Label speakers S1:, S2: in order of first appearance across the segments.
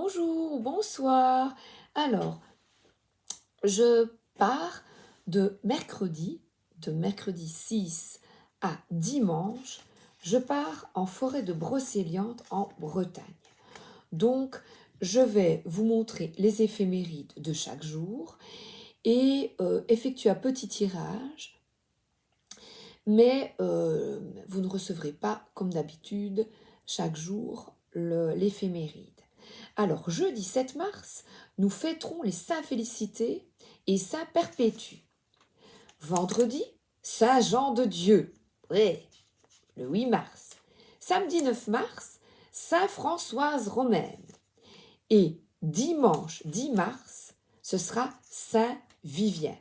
S1: Bonjour, bonsoir. Alors, je pars de mercredi 6 à dimanche, je pars en forêt de Brocéliande en Bretagne. Donc, je vais vous montrer les éphémérides de chaque jour et effectuer un petit tirage, mais vous ne recevrez pas, comme d'habitude, chaque jour l'éphéméride. Alors, jeudi 7 mars, nous fêterons les Saints Félicité et Saint Perpétue. Vendredi, Saint Jean de Dieu. Ouais, le 8 mars. Samedi 9 mars, Saint Françoise Romaine. Et dimanche 10 mars, ce sera Saint Vivien.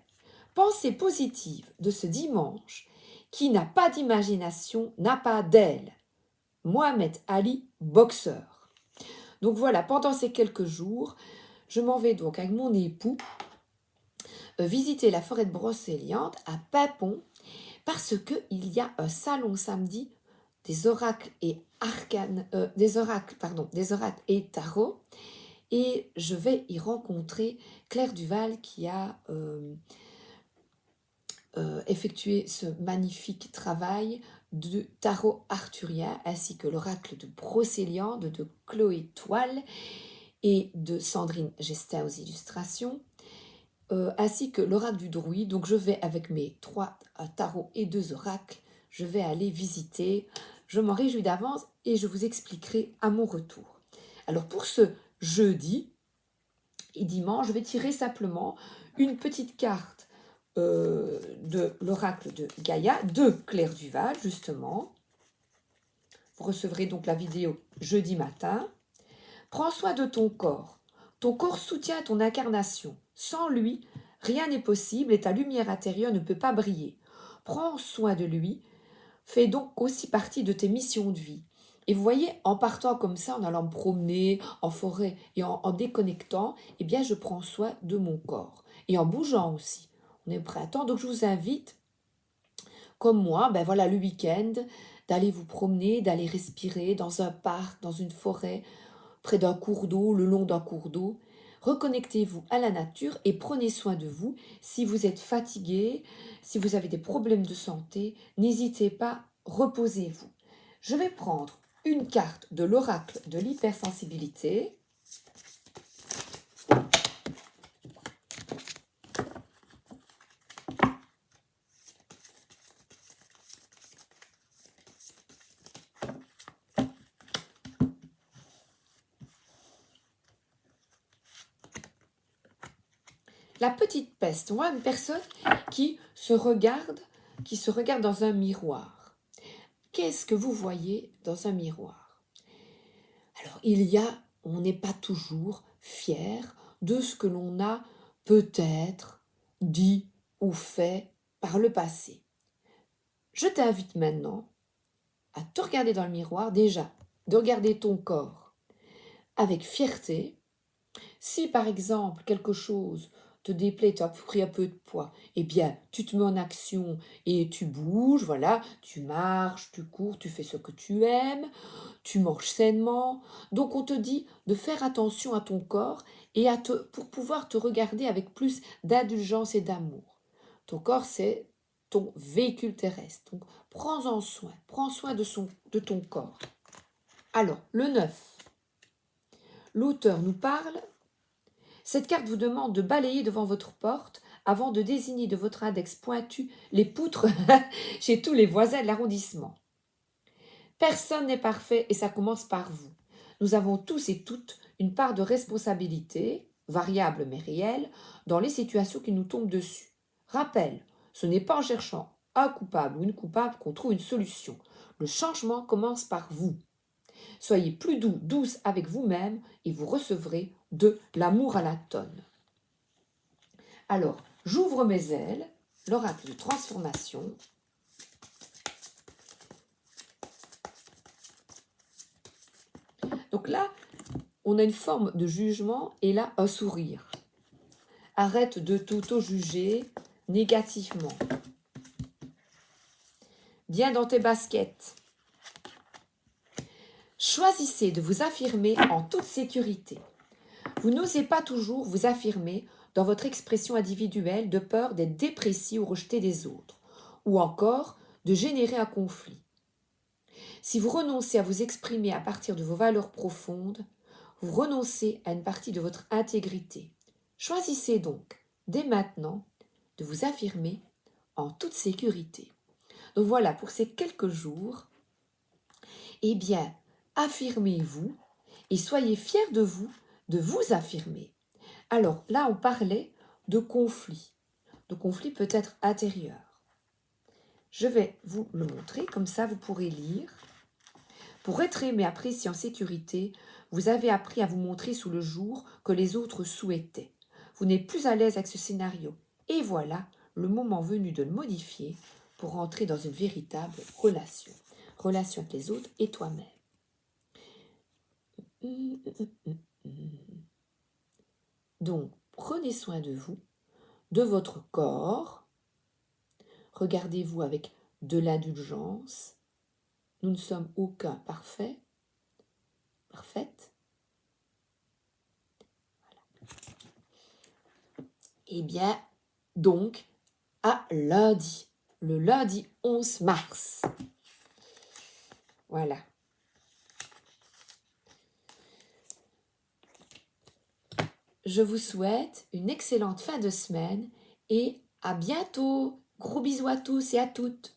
S1: Pensée positive de ce dimanche, qui n'a pas d'imagination, n'a pas d'aile. Mohamed Ali, boxeur. Donc voilà, pendant ces quelques jours, je m'en vais donc avec mon époux visiter la forêt de Brocéliande à Paimpont parce qu'il y a un salon samedi des oracles et des oracles et tarot, et je vais y rencontrer Claire Duval qui a effectué ce magnifique travail de tarot arthurien ainsi que l'oracle de Brocéliande de Chloé Toile et de Sandrine Gestin aux illustrations, ainsi que l'oracle du druide. Donc je vais avec mes 3 tarots et 2 oracles, je vais aller visiter. Je m'en réjouis d'avance et je vous expliquerai à mon retour. Alors pour ce jeudi et dimanche, je vais tirer simplement une petite carte de l'oracle de Gaïa, de Claire Duval justement. Vous recevrez donc la vidéo jeudi matin. Prends soin de ton corps. Ton corps soutient ton incarnation. Sans lui, rien n'est possible et ta lumière intérieure ne peut pas briller. Prends soin de lui, fait donc aussi partie de tes missions de vie. Et vous voyez, en partant comme ça, en allant me promener en forêt et en déconnectant, eh bien, je prends soin de mon corps. Et en bougeant aussi. On est au printemps, donc je vous invite, comme moi, ben voilà, le week-end, d'aller vous promener, d'aller respirer dans un parc, dans une forêt, près d'un cours d'eau, le long d'un cours d'eau. Reconnectez-vous à la nature et prenez soin de vous. Si vous êtes fatigué, si vous avez des problèmes de santé, n'hésitez pas, reposez-vous. Je vais prendre une carte de l'oracle de l'hypersensibilité. La petite peste, on voit une personne qui se regarde dans un miroir. Qu'est-ce que vous voyez dans un miroir? Alors, on n'est pas toujours fier de ce que l'on a peut-être dit ou fait par le passé. Je t'invite maintenant à te regarder dans le miroir, déjà, de regarder ton corps avec fierté. Si par exemple quelque chose te déplaît, tu as pris un peu de poids, eh bien tu te mets en action et tu bouges, voilà, tu marches, tu cours, tu fais ce que tu aimes, tu manges sainement. Donc on te dit de faire attention à ton corps et pour pouvoir te regarder avec plus d'indulgence et d'amour. Ton corps, c'est ton véhicule terrestre. Donc prends-en soin, prends soin de ton corps. Alors, le 9. L'auteur nous parle. Cette carte vous demande de balayer devant votre porte avant de désigner de votre index pointu les poutres chez tous les voisins de l'arrondissement. Personne n'est parfait et ça commence par vous. Nous avons tous et toutes une part de responsabilité, variable mais réelle, dans les situations qui nous tombent dessus. Rappel, ce n'est pas en cherchant un coupable ou une coupable qu'on trouve une solution. Le changement commence par vous. Soyez plus doux, douce avec vous-même et vous recevrez de l'amour à la tonne. Alors, j'ouvre mes ailes, l'oracle de transformation. Donc là, on a une forme de jugement et là, un sourire. Arrête de t'auto-juger négativement. Bien dans tes baskets. Choisissez de vous affirmer en toute sécurité. Vous n'osez pas toujours vous affirmer dans votre expression individuelle de peur d'être déprécié ou rejeté des autres, ou encore de générer un conflit. Si vous renoncez à vous exprimer à partir de vos valeurs profondes, vous renoncez à une partie de votre intégrité. Choisissez donc, dès maintenant, de vous affirmer en toute sécurité. Donc voilà, pour ces quelques jours, eh bien, affirmez-vous et soyez fiers de vous affirmer. Alors là, on parlait de conflit peut-être intérieur. Je vais vous le montrer, comme ça vous pourrez lire. Pour être aimé, apprécié en sécurité, vous avez appris à vous montrer sous le jour que les autres souhaitaient. Vous n'êtes plus à l'aise avec ce scénario. Et voilà le moment venu de le modifier pour entrer dans une véritable relation. Relation avec les autres et toi-même. Donc, prenez soin de vous, de votre corps. Regardez-vous avec de l'indulgence. Nous ne sommes aucun parfaite. Eh bien, donc, à lundi, le lundi 11 mars. Voilà. Je vous souhaite une excellente fin de semaine et à bientôt. Gros bisous à tous et à toutes.